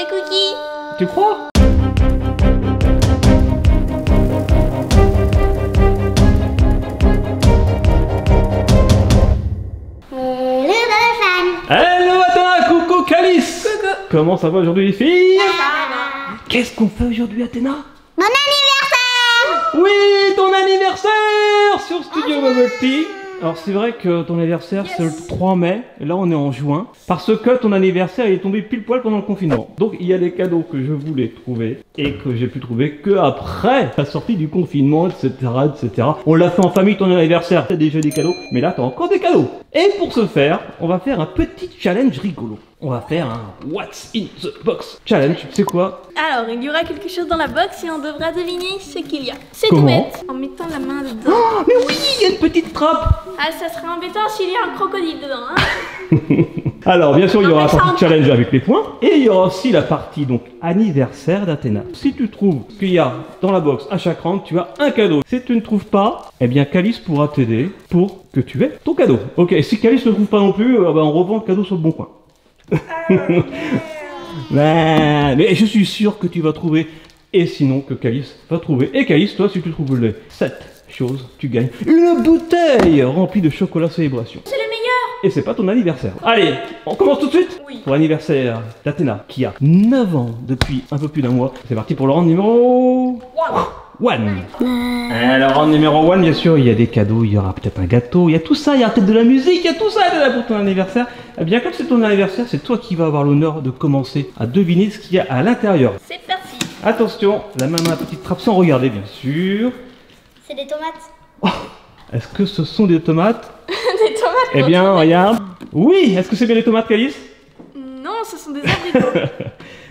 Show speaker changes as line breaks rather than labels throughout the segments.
C'est Cookie.
Tu crois? Hello Athéna, coucou Calice.
Coucou.
Comment ça va aujourd'hui les filles?
Ça va.
Qu'est-ce qu'on fait aujourd'hui Athéna?
Mon anniversaire.
Oui, ton anniversaire sur Studio Bubble Tea. Alors c'est vrai que ton anniversaire c'est le 3 mai, et là on est en juin, parce que ton anniversaire il est tombé pile poil pendant le confinement. Donc il y a des cadeaux que je voulais trouver, et que j'ai pu trouver que après la sortie du confinement, etc. etc. On l'a fait en famille ton anniversaire, t'as déjà des cadeaux, mais là t'as encore des cadeaux. Et pour ce faire, on va faire un petit challenge rigolo. On va faire un What's in the Box challenge, c'est quoi?
Alors, il y aura quelque chose dans la box et on devra deviner ce qu'il y a. C'est
Comment?
tout bête. En mettant la main dedans.
Oh, mais oui, il y a une petite trappe.
Ah, ça serait embêtant s'il y a un crocodile dedans, hein.
Alors bien sûr il y aura la
mais ça
partie
rentre.
challenge avec les points et il y aura aussi la partie donc anniversaire d'Athéna. Si tu trouves ce qu'il y a dans la box à chaque round, tu as un cadeau. Si tu ne trouves pas, eh bien Calice pourra t'aider pour que tu aies ton cadeau. Ok, et si Calice ne trouve pas non plus, on revend le cadeau sur le bon coin. Mais je suis sûr que tu vas trouver et sinon que Calice va trouver. Et Calice, toi si tu trouves les 7 choses, tu gagnes une bouteille remplie de chocolat célébration.
C'est le meilleur.
Et c'est pas ton anniversaire. Allez, on commence tout de suite.
Oui.
Pour l'anniversaire d'Athéna, qui a 9 ans depuis un peu plus d'un mois. C'est parti pour le round numéro 1. Alors, round numéro 1, bien sûr, il y a des cadeaux, il y aura peut-être un gâteau, il y a tout ça, il y aura peut-être de la musique, il y a tout ça Athéna, pour ton anniversaire. Eh bien, comme c'est ton anniversaire, c'est toi qui vas avoir l'honneur de commencer à deviner ce qu'il y a à l'intérieur.
C'est parti.
Attention, la main à la petite trappe sans regarder, bien sûr.
C'est des tomates.
Oh, est-ce que ce sont des tomates?
Des tomates.
Eh bien, regarde. Oui, est-ce que c'est bien des tomates, Calice?
Non, ce sont des abricots.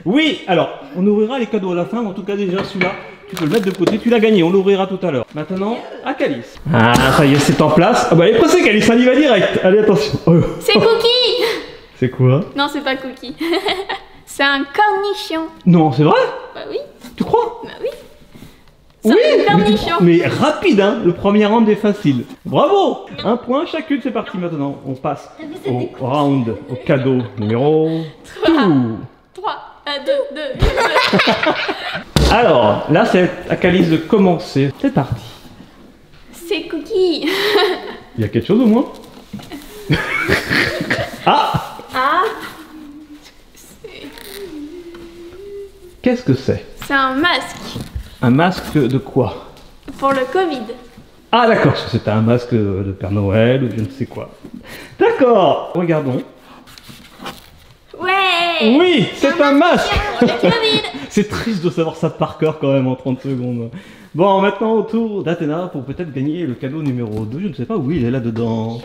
Oui, alors, on ouvrira les cadeaux à la fin, en tout cas déjà celui-là, tu peux le mettre de côté, tu l'as gagné, on l'ouvrira tout à l'heure. Maintenant, à Calice. Ah, ça y est, c'est en place. Ah bah, elle est pressée, Calice, on y va direct. Allez, attention. Oh.
C'est Cookie.
C'est quoi?
Non, c'est pas Cookie. C'est un cornichon.
Non, c'est vrai?
Bah oui.
Tu crois?
Bah oui.
Oui,
C'est un cornichon.
mais rapide, hein, le premier round est facile. Bravo! Un point chacune, c'est parti maintenant. On passe au round, au cadeau numéro 2.
3, 2, 2.
Alors, là, c'est à Calice de commencer. C'est parti.
C'est Cookie.
Il y a quelque chose au moins? Ah!
Ah,
Qu'est-ce que c'est?
c'est un masque
Un masque de quoi?
pour le Covid.
Ah d'accord, c'était un masque de Père Noël ou je ne sais quoi. D'accord, regardons.
Ouais.
Oui, c'est un masque.
Pour le Covid.
C'est triste de savoir ça par cœur quand même en 30 secondes. Bon, maintenant au tour d'Athéna pour peut-être gagner le cadeau numéro 2. Je ne sais pas où il est là-dedans.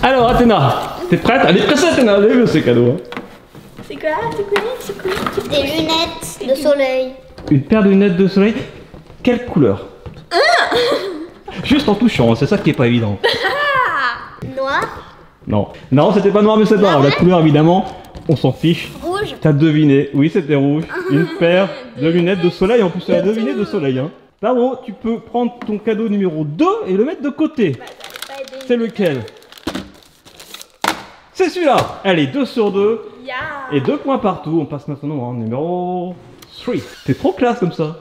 Alors Athéna, t'es prête? Allez, pressée Athéna, allez, le c'est cadeau. Hein.
C'est quoi? C'est quoi?
Des lunettes de soleil.
Une paire de lunettes de soleil. Quelle couleur? Juste en touchant, c'est ça qui est pas évident.
Noir.
Non, non, c'était pas noir mais c'est noir. La couleur évidemment, on s'en fiche.
Rouge.
T'as deviné, oui c'était rouge. Une paire de lunettes de soleil, en plus elle a deviné de soleil. Hein. Bravo, tu peux prendre ton cadeau numéro 2 et le mettre de côté. C'est lequel? C'est celui-là. Allez, 2 sur 2.
Yeah.
Et 2 points partout. On passe maintenant au round numéro 3. C'est trop classe comme ça.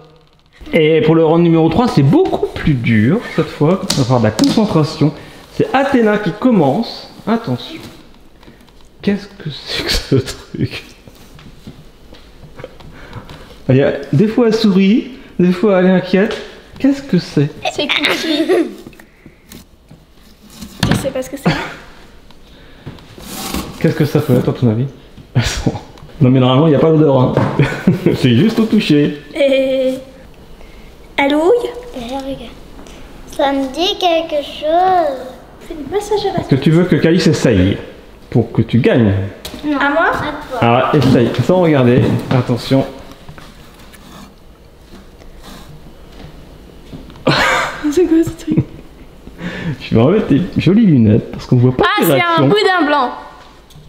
Et pour le round numéro 3, c'est beaucoup plus dur cette fois. Il va falloir de la concentration. C'est Athéna qui commence. Attention. Qu'est-ce que c'est que ce truc? Des fois elle sourit, des fois elle est inquiète. Qu'est-ce que c'est?
C'est Cookie. Je sais pas ce que c'est.
Qu'est-ce que ça peut être à ton avis? Non mais normalement il n'y a pas d'odeur. Hein. C'est juste au toucher.
Et... Allouille.
Regarde. Ça me dit quelque chose.
C'est du massage à la
Est-ce que tu veux que Calice essaye pour que tu gagnes?
Non.
À moi?
À toi.
Alors essaye, sans regarder. Attention.
C'est quoi ce truc?
Je vais remettre tes jolies lunettes parce qu'on voit pas
Ah,
tes
c'est
réactions.
un boudin blanc.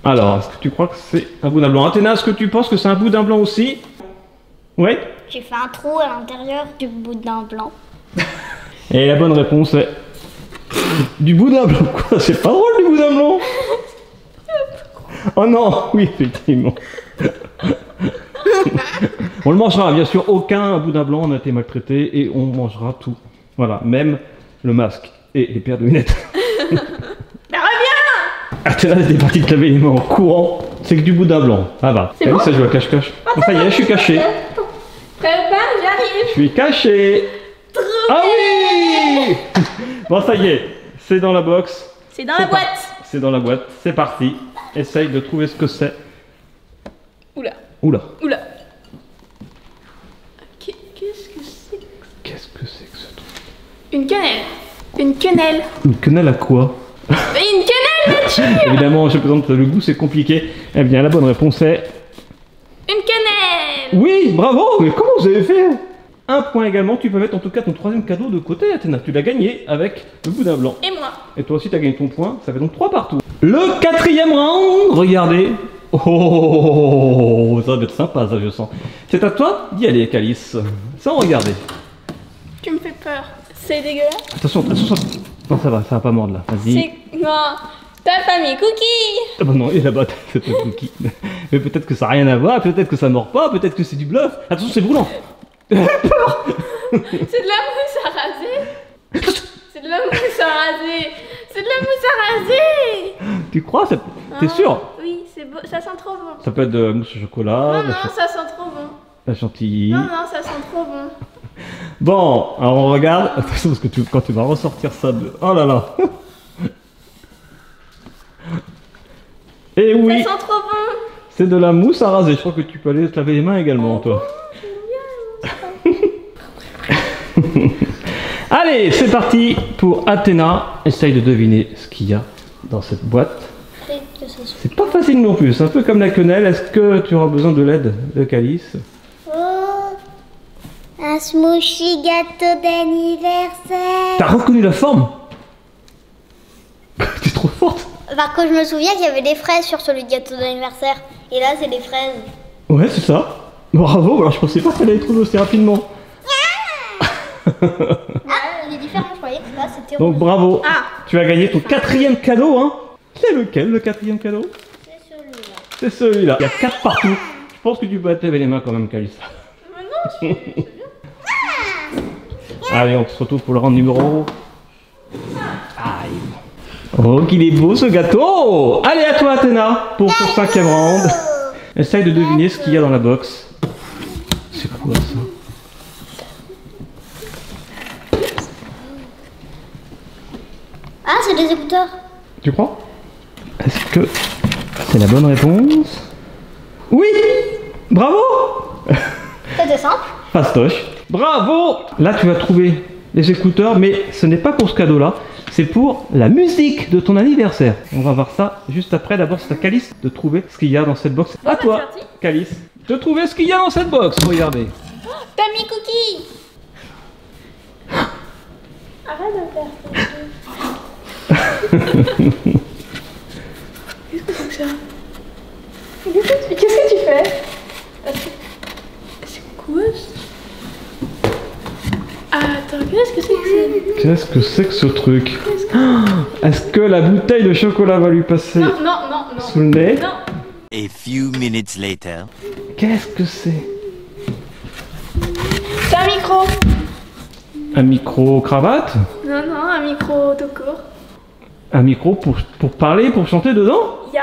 Alors, est-ce que tu crois que c'est un boudin blanc? Athéna, est-ce que tu penses que c'est un boudin blanc aussi? Oui.
J'ai fait un trou à l'intérieur du boudin blanc.
Et la bonne réponse est... Du boudin blanc quoi? C'est pas drôle du boudin blanc. Oh non, oui, effectivement. On le mangera, bien sûr, aucun boudin blanc n'a été maltraité et on mangera tout. Voilà, même le masque et les paires de lunettes.
Bah reviens!
Ah, t'es là, t'es parti te laver les mains en courant. C'est que du boudin blanc. Ah bah,
C'est bon
ça joue à cache-cache. Ça y est, je suis caché.
Prépare, j'arrive!
Je suis caché. Ah oui. Bon, ça y est, c'est dans la box.
C'est dans la boîte!
C'est dans la boîte, c'est parti. Essaye de trouver ce que c'est.
Oula,
Oula.
oula. Qu'est-ce que c'est?
Qu'est-ce que c'est que ce truc?
Une quenelle. Une quenelle.
Une quenelle à quoi?
Mais une quenelle, nature!
Évidemment, je présente le goût, c'est compliqué. Eh bien, la bonne réponse est...
Une quenelle!
Oui, bravo! Mais comment vous avez fait? Un point également, tu peux mettre en tout cas ton troisième cadeau de côté, Athéna. Tu l'as gagné avec le boudin blanc.
Et moi?
Et toi aussi, tu as gagné ton point, ça fait donc 3 partout. Le quatrième round, regardez. Oh, ça va être sympa, ça, je sens. C'est à toi d'y aller, Calice. Sans regarder.
Tu me fais peur. C'est dégueulasse.
Attention, attention. Non, ça va pas mordre là. Vas-y.
C'est... Non. Ta famille Cookie!
Ah bah non, et là-bas, c'est pas de cookie. Mais peut-être que ça n'a rien à voir, peut-être que ça mord pas, peut-être que c'est du bluff. Attention, c'est brûlant.
C'est de la mousse à raser! C'est de la mousse à raser! C'est de la mousse à raser!
Tu crois? T'es sûr?
Oui, c'est beau, ça sent trop bon.
Ça peut être de la mousse au chocolat,
Non, non, ça sent trop bon.
la chantilly.
Non, non, ça sent trop bon.
Bon, alors on regarde. Attention, parce que quand tu vas ressortir ça de... Oh là là. Et oui,
Ça sent trop bon.
c'est de la mousse à raser. Je crois que tu peux aller te laver les mains également, toi. Allez, c'est parti pour Athéna. Essaye de deviner ce qu'il y a dans cette boîte. C'est pas facile non plus, c'est un peu comme la quenelle. Est-ce que tu auras besoin de l'aide de Calice?
Oh, un smoochy gâteau d'anniversaire.
T'as reconnu la forme? T'es trop forte.
Par contre, je me souviens qu'il y avait des fraises sur celui de gâteau d'anniversaire. Et là, c'est des fraises.
Ouais, c'est ça. Bravo, alors je pensais pas qu'elle allait trouver aussi rapidement.
Ah, il est différent, je croyais que là, c'était
Donc bravo,
Ah.
tu as gagné ton quatrième cadeau, hein. C'est lequel le quatrième cadeau?
C'est celui-là.
C'est celui-là. Il y a 4 partout. Je pense que tu peux te laver les mains quand même, Calice.
Mais non, c'est bien.
Allez, on se retrouve pour le round numéro... Aïe. Oh, qu'il est beau ce gâteau. Allez, à toi, Athéna, pour ton 5e round. Essaye de deviner ce qu'il y a dans la box. C'est quoi ça?
Ah, c'est des écouteurs.
Tu crois? Est-ce que c'est la bonne réponse? Oui! Bravo!
C'était simple.
Fastoche. Bravo! Là, tu vas trouver les écouteurs, mais ce n'est pas pour ce cadeau-là. C'est pour la musique de ton anniversaire. On va voir ça juste après. D'abord, c'est à Calice de trouver ce qu'il y a dans cette box. À toi,
c'est parti.
Calice, de trouver ce qu'il y a dans cette box. Regardez.
Tammy Cookie! Arrête de faire ça. Qu'est-ce que c'est que ça? Qu'est-ce que tu fais? C'est quoi ça? Ah, attends, qu'est-ce que c'est que ça?
Qu'est-ce que c'est que ce truc? Est-ce que la bouteille de chocolat va lui passer
Non, non, non, non.
sous le nez?
Non.
A few minutes later.
Qu'est-ce que c'est?
C'est un micro.
Un micro-cravate?
Non, non, un micro tout court.
Un micro pour parler, pour chanter dedans?
Ya.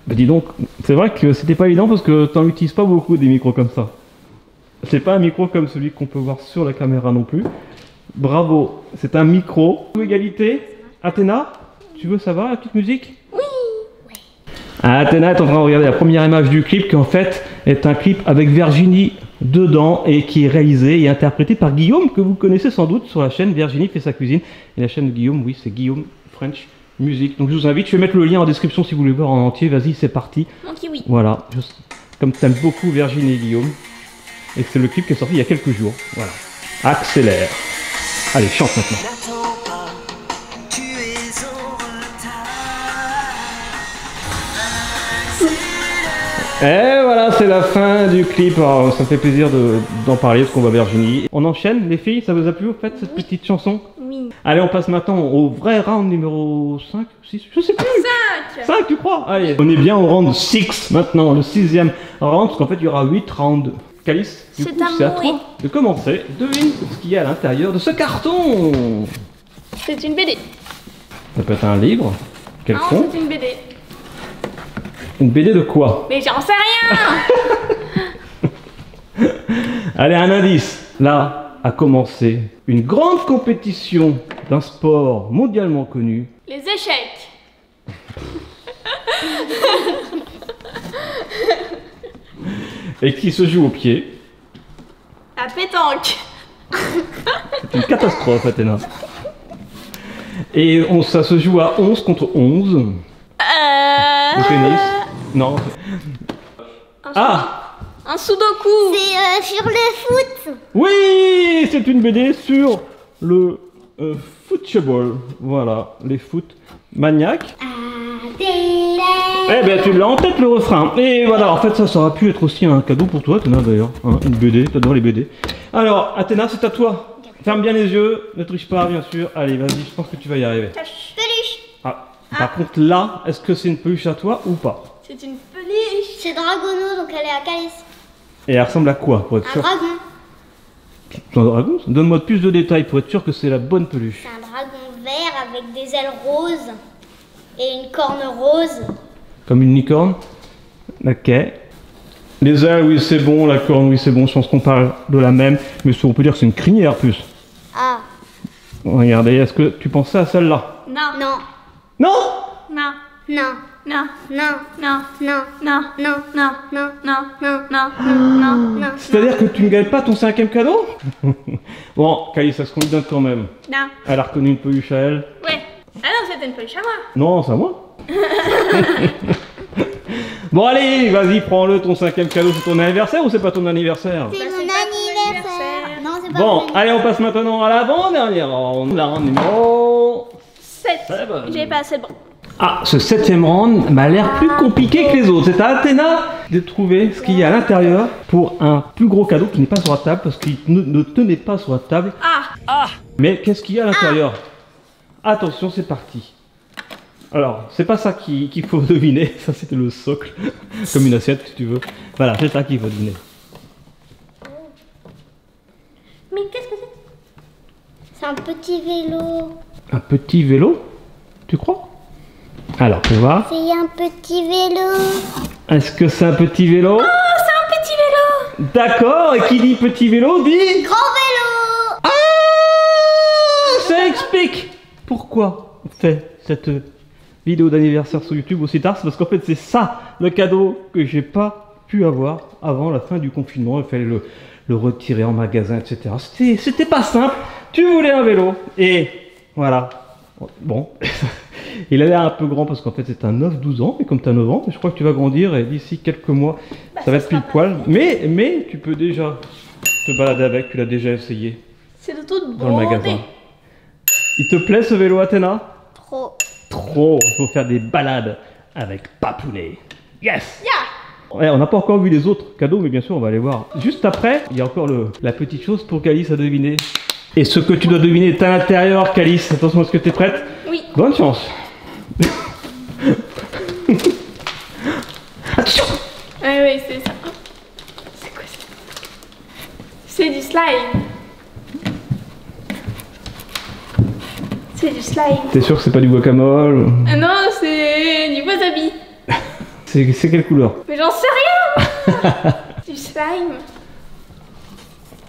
Bah dis donc, c'est vrai que c'était pas évident parce que t'en utilises pas beaucoup des micros comme ça. C'est pas un micro comme celui qu'on peut voir sur la caméra non plus. Bravo, c'est un micro. Égalité. Athéna, tu veux savoir la petite musique? Oui. Athéna est en train de regarder la première image du clip qui en fait est un clip avec Virginie dedans et qui est réalisé et interprété par Guillaume que vous connaissez sans doute sur la chaîne Virginie fait sa cuisine. Et la chaîne de Guillaume, oui, c'est Guillaume French Music. Donc je vous invite, je vais mettre le lien en description si vous voulez voir en entier. Vas-y, c'est parti.
Mon kiwi.
Voilà, comme tu aimes beaucoup Virginie et Guillaume. Et c'est le clip qui est sorti il y a quelques jours. Voilà. Accélère. Allez, chante maintenant.
N'attends pas, tu es en retard.
Et voilà, c'est la fin du clip. Alors, ça me fait plaisir d'en parler parce qu'on voit Virginie. On enchaîne, les filles, ça vous a plu, en fait, cette petite chanson?
Oui. mimi.
Allez, on passe maintenant au vrai round numéro 5, 6, je sais plus.
5.
5, tu crois? Allez, on est bien au round 6 maintenant, le 6e round, parce qu'en fait il y aura 8 rounds. Calice, du
C'est
coup,
à
c'est à
moi.
toi de commencer. Devine ce qu'il y a à l'intérieur de ce carton.
C'est une BD.
Ça peut être un livre,
Non,
quelconque.
c'est une BD.
Une BD de quoi?
Mais j'en sais rien.
Allez, un indice. Là a commencé une grande compétition d'un sport mondialement connu.
Les échecs.
Et qui se joue au pied.
La pétanque.
C'est une catastrophe, Athéna. Et ça se joue à 11 contre 11. Au tennis. Non. Ah!
Un sudoku.
C'est sur le foot.
Oui! C'est une BD sur le football. Voilà, les foot maniaques. Eh ben tu l'as en tête le refrain. Et voilà, en fait ça aurait pu être aussi un cadeau pour toi, Athéna d'ailleurs. Hein, une BD, t'adores les BD. Alors, Athéna, c'est à toi. Ferme bien les yeux, ne triche pas bien sûr. Allez, vas-y, je pense que tu vas y arriver.
Peluche.
Ah, par contre là, est-ce que c'est une peluche à toi ou pas?
C'est une peluche.
C'est Dragono, donc elle est à Calice.
Et elle ressemble à quoi pour être
Un
sûr?
dragon.
Un dragon? Donne-moi plus de détails pour être sûr que c'est la bonne peluche.
C'est un dragon vert avec des ailes roses et une corne rose.
Comme une licorne? Ok. Les ailes, oui c'est bon, la corne, oui c'est bon, je pense qu'on parle de la même, mais on peut dire que c'est une crinière plus.
Ah.
Regardez, est-ce que tu pensais à celle-là?
Non.
Non.
Non!
Non.
Non.
Non.
Non.
Non.
Non.
Non.
Non.
Non.
Non.
Non.
Non.
Non. Non.
Non.
C'est-à-dire que tu ne gagnes pas ton 5e cadeau? Bon, Kali, ça se qu'on lui donne quand même.
Non.
Elle a reconnu une peluche à elle.
Ouais. Ah non, c'était une peluche à moi.
Non, c'est à moi. Bon allez, vas-y, prends-le, ton 5e cadeau, c'est ton anniversaire ou c'est pas ton anniversaire?
C'est
Bah,
mon
c'est pas ton
anniversaire. Non, c'est pas
Bon,
mon anniversaire.
allez, on passe maintenant à l'avant-dernière round. La round numéro...
7.
Très bonne.
J'ai pas assez de bras.
Ah, ce 7e round m'a l'air plus compliqué que les autres. C'est à Athéna de trouver ce qu'il y a à l'intérieur pour un plus gros cadeau qui n'est pas sur la table parce qu'il ne tenait pas sur la table.
Ah.
Mais qu'est-ce qu'il y a à l'intérieur? Attention, c'est parti. Alors, c'est pas ça qu'il faut deviner, ça c'était le socle, comme une assiette si tu veux. Voilà, c'est ça qu'il faut deviner.
Mais qu'est-ce que c'est?
C'est un petit vélo.
Un petit vélo? Tu crois? Alors, on va.
C'est un petit vélo.
Est-ce que c'est un petit vélo?
Oh, c'est un petit vélo.
D'accord, et qui dit petit vélo dit...
Grand vélo.
Ah! Ça explique pourquoi on fait cette vidéo d'anniversaire sur YouTube aussi tard. C'est parce qu'en fait c'est ça le cadeau que j'ai pas pu avoir avant la fin du confinement. Il fallait le retirer en magasin, etc. C'était pas simple. Tu voulais un vélo et voilà. Bon, il a l'air un peu grand parce qu'en fait c'est un 9-12 ans. Mais comme tu as 9 ans, je crois que tu vas grandir et d'ici quelques mois ça va être pile poil. Mais tu peux déjà te balader avec. Tu l'as déjà essayé
C'est de toute
dans le
beauté.
magasin. Il te plaît ce vélo, Athéna?
Trop.
Trop, il faut faire des balades avec Papounet. Yes!
Yeah.
Ouais, on n'a pas encore vu les autres cadeaux, mais bien sûr, on va aller voir. Juste après, il y a encore la petite chose pour Calice à deviner. Et ce que tu dois deviner est à l'intérieur, Calice. Attention, est-ce que tu es prête?
Oui.
Bonne chance. Attention!
Oui, c'est ça. C'est quoi ça? C'est du slime. C'est du slime.
T'es sûr que c'est pas du guacamole?
Ah non, c'est du wasabi.
C'est quelle couleur?
Mais j'en sais rien. Du slime.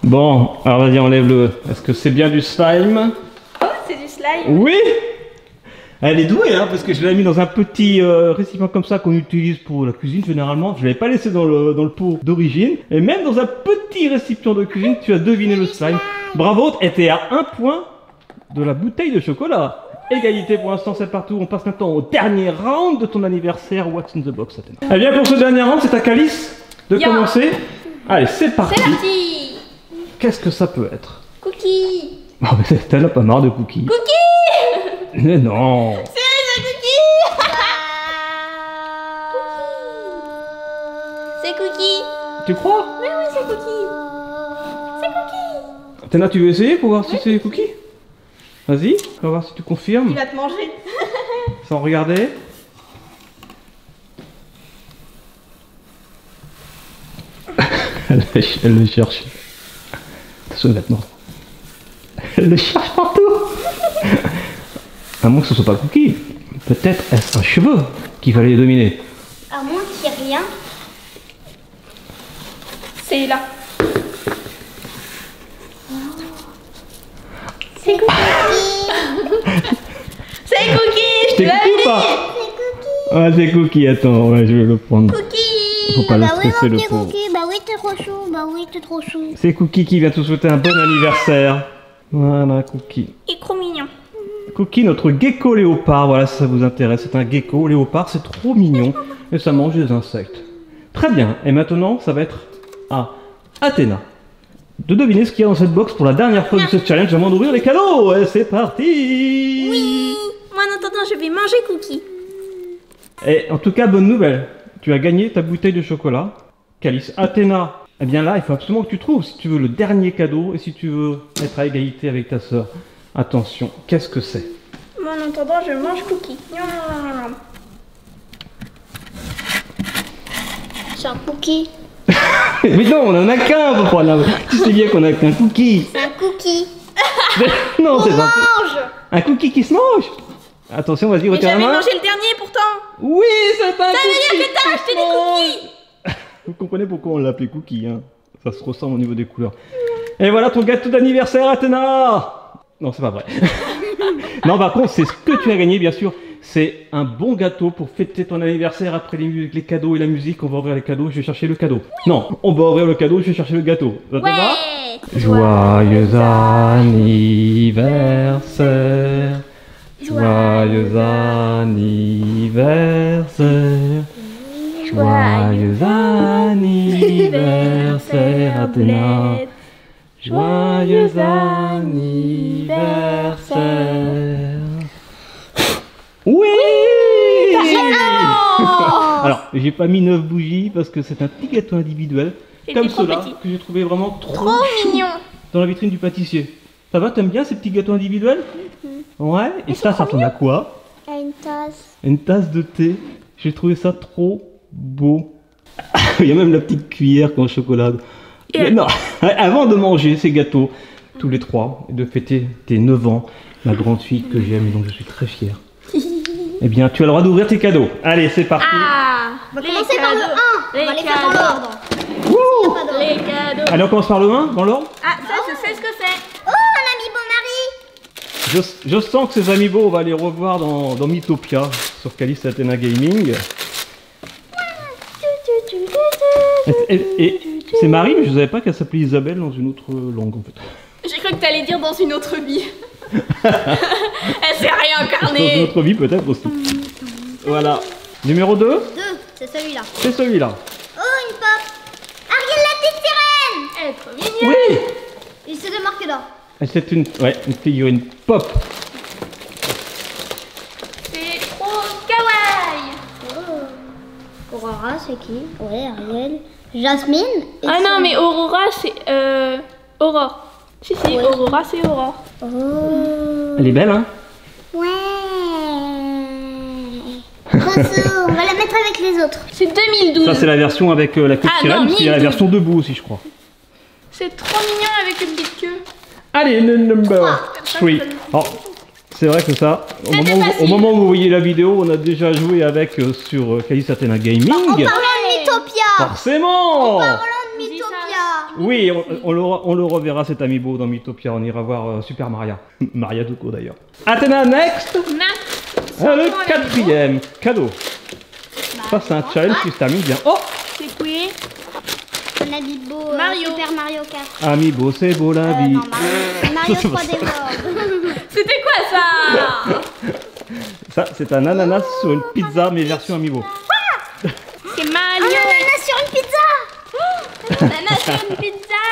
Bon, alors vas-y, enlève-le. Est-ce que c'est bien du slime?
Oh, c'est du slime.
Oui! Elle est douée, hein, parce que je l'ai mis dans un petit récipient comme ça qu'on utilise pour la cuisine généralement. Je ne l'avais pas laissé dans le pot d'origine. Et même dans un petit récipient de cuisine, tu as deviné le slime. Bravo, t'es à 1 point de la bouteille de chocolat. Égalité pour l'instant, c'est partout. On passe maintenant au dernier round de ton anniversaire. What's in the box, Athéna? Eh bien, pour ce dernier round, c'est à Calice de
Ya.
commencer. Allez, c'est parti.
C'est parti.
Qu'est-ce que ça peut être?
Cookie.
Oh, mais t'en as pas marre de cookies.
Cookie.
Mais non.
C'est un cookie. C'est cookie.
Tu crois?
Mais oui, c'est cookie. C'est cookie.
Athéna, tu veux essayer pour voir si c'est cookie? Vas-y, on va voir si tu confirmes.
Il va te manger.
Sans regarder. Elle le cherche. Attention, il va te mordre. Elle le cherche partout. À moins que ce soit pas Cookie. Peut-être est-ce un cheveu qui va les dominer.
À moins qu'il n'y ait rien.
C'est là.
C'est Cookie.
C'est Cookie, je te
C'est
l'avais
Cookie ou
dit.
pas?
C'est Cookie.
Ah, c'est Cookie, attends, ouais, je vais le prendre.
Cookie.
Faut pas le
Bah oui,
stresser,
mon
le
petit
pauvre.
Cookie. Bah oui, t'es trop chou. Bah oui, t'es trop chou.
C'est Cookie qui vient te souhaiter un bon anniversaire. Voilà, Cookie.
Il est trop mignon.
Cookie, notre gecko léopard, voilà si ça vous intéresse. C'est un gecko léopard, c'est trop mignon. Et ça mange des insectes. Très bien, et maintenant, ça va être à Athéna de deviner ce qu'il y a dans cette box pour la dernière fois de ce challenge avant d'ouvrir les cadeaux. Et c'est parti.
Oui. Moi, en attendant, je vais manger Cookie.
Et en tout cas, bonne nouvelle. Tu as gagné ta bouteille de chocolat. Calice. Athéna, eh bien là, il faut absolument que tu trouves si tu veux le dernier cadeau et si tu veux être à égalité avec ta sœur. Attention, qu'est-ce que c'est?
Moi, en attendant, je mange Cookie.
C'est un Cookie.
Mais non, on en a qu'un pour prendre. Tu sais bien qu'on a qu'un cookie.
C'est un Cookie.
Non, c'est pas
Mange.
un cookie qui se mange. Attention, vas-y,
Mais
retire la
j'avais
main.
mangé le dernier pourtant.
Oui, c'est un
Ça
cookie.
veut dire que t'as acheté des cookies.
Vous comprenez pourquoi on l'appelait cookie, hein? Ça se ressemble au niveau des couleurs. Et voilà ton gâteau d'anniversaire, Athéna. Non, c'est pas vrai. Non, par contre, c'est ce que tu as gagné, bien sûr. C'est un bon gâteau pour fêter ton anniversaire après les cadeaux et la musique. On va ouvrir les cadeaux, je vais chercher le cadeau. Non, on va ouvrir le cadeau, je vais chercher le gâteau. Ça te va?
Ouais.
Joyeux anniversaire. Joyeux anniversaire. Joyeux anniversaire, Athéna. Joyeux anniversaire. Oui! Alors, j'ai pas mis 9 bougies parce que c'est un petit gâteau individuel,
C'était
comme
trop
cela,
petit.
que j'ai trouvé vraiment trop
Trop mignon.
dans la vitrine du pâtissier. Ça va, t'aimes bien ces petits gâteaux individuels? Ouais, et ça ressemble à quoi?
À une tasse.
Une tasse de thé. J'ai trouvé ça trop beau. Il y a même la petite cuillère en chocolat. Mais non, avant de manger ces gâteaux, tous les trois, et de fêter tes 9 ans, ma grande fille que j'aime et dont je suis très fier, eh bien, tu as le droit d'ouvrir tes cadeaux. Allez, c'est parti.
Ah.
On va commencer par le 1. On va les faire dans l'ordre.
Wouh.
Les cadeaux.
Allez, on commence par le 1, dans l'ordre.
Ah, ça, je sais ce que c'est.
Oh, un ami bon mari.
Je sens que ces amiibo, on va les revoir dans Mythopia, sur Calice Athéna Gaming. Et c'est Marie, mais je savais pas qu'elle s'appelait Isabelle dans une autre langue, en fait.
J'ai cru que t'allais dire dans une autre vie. Elle s'est
Dans une
réincarnée.
autre vie, peut-être aussi. Voilà. Numéro 2,
2, c'est celui-là.
c'est celui-là.
Oh, une pop. Ariel la petite sirène.
Elle est trop mignonne.
Oui.
Et c'est de marque d'or.
Et c'est une figurine pop.
C'est trop kawaii.
Aurora, c'est qui? Ouais, Ariel. Jasmine. et
Ah non,
Sam.
mais Aurora, c'est Aurore. Si,
Ouais.
Aurora, c'est Aurore.
Oh.
Elle est belle, hein?
Ouais. Grosso, on va la mettre avec les autres.
C'est 2012.
Ça, c'est la version avec la queue de
Ah,
sirène,
non,
parce qu'il y a la
1012.
version debout aussi, je crois.
C'est trop mignon avec une petite queue.
Allez, le number 3. Oh, c'est vrai que ça, au moment où vous voyez la vidéo, on a déjà joué avec sur Calice Athéna Gaming.
En parlant de Mythopia.
Forcément.
Parlant de Mythopia.
Oui, on le reverra cet amiibo dans Mythopia. On ira voir Super Maria. Maria Duco d'ailleurs. Athéna, next. Le 4e cadeau. Ça, c'est un challenge qui se termine bien. Oh,
C'est quoi?
Un amiibo
Mario.
Super Mario Kart.
amiibo, c'est beau la vie.
Non, Mario 3D World.
C'était quoi ça?
Ça, c'est un ananas sur une pizza, mais version amiibo.
C'est
Un
Mario.
ananas sur une pizza.
Ananas sur une pizza.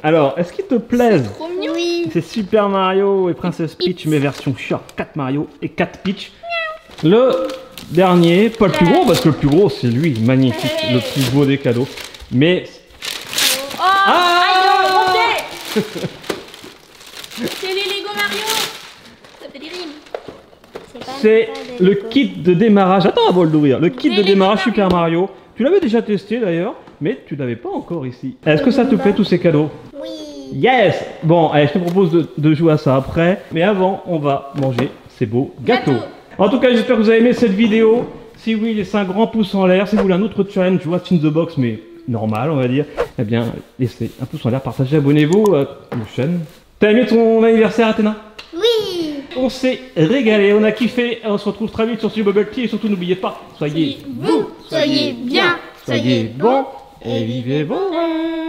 Alors, est-ce qu'ils te plaisent?
Trop mignon.
Oui.
C'est Super Mario et Princess Peach, mais version short. 4 Mario et 4 Peach. Le dernier, pas le plus gros, parce que le plus gros, c'est lui, magnifique, le plus beau des cadeaux. Mais...
Oh, aïe, non, mon pied. C'est les Lego Mario.
C'est le kit de démarrage. Attends avant de l'ouvrir. Le kit de démarrage Super Mario. Tu l'avais déjà testé d'ailleurs, mais tu l'avais pas encore ici. Est-ce que ça te plaît tous ces cadeaux?
Oui.
Yes! Bon, allez, je te propose de jouer à ça après. Mais avant, on va manger ces beaux gâteaux. En tout cas, j'espère que vous avez aimé cette vidéo. Si oui, laissez un grand pouce en l'air. Si vous voulez un autre challenge, What's in the Box, mais normal, on va dire, eh bien, laissez un pouce en l'air, partagez, abonnez-vous à nos chaînes. T'as aimé ton anniversaire, Athéna?
Oui.
On s'est régalé, on a kiffé. On se retrouve très vite sur Studio Bubble Tea et surtout, n'oubliez pas, soyez
Vous, soyez bien,
soyez bons et vivez vos rêves.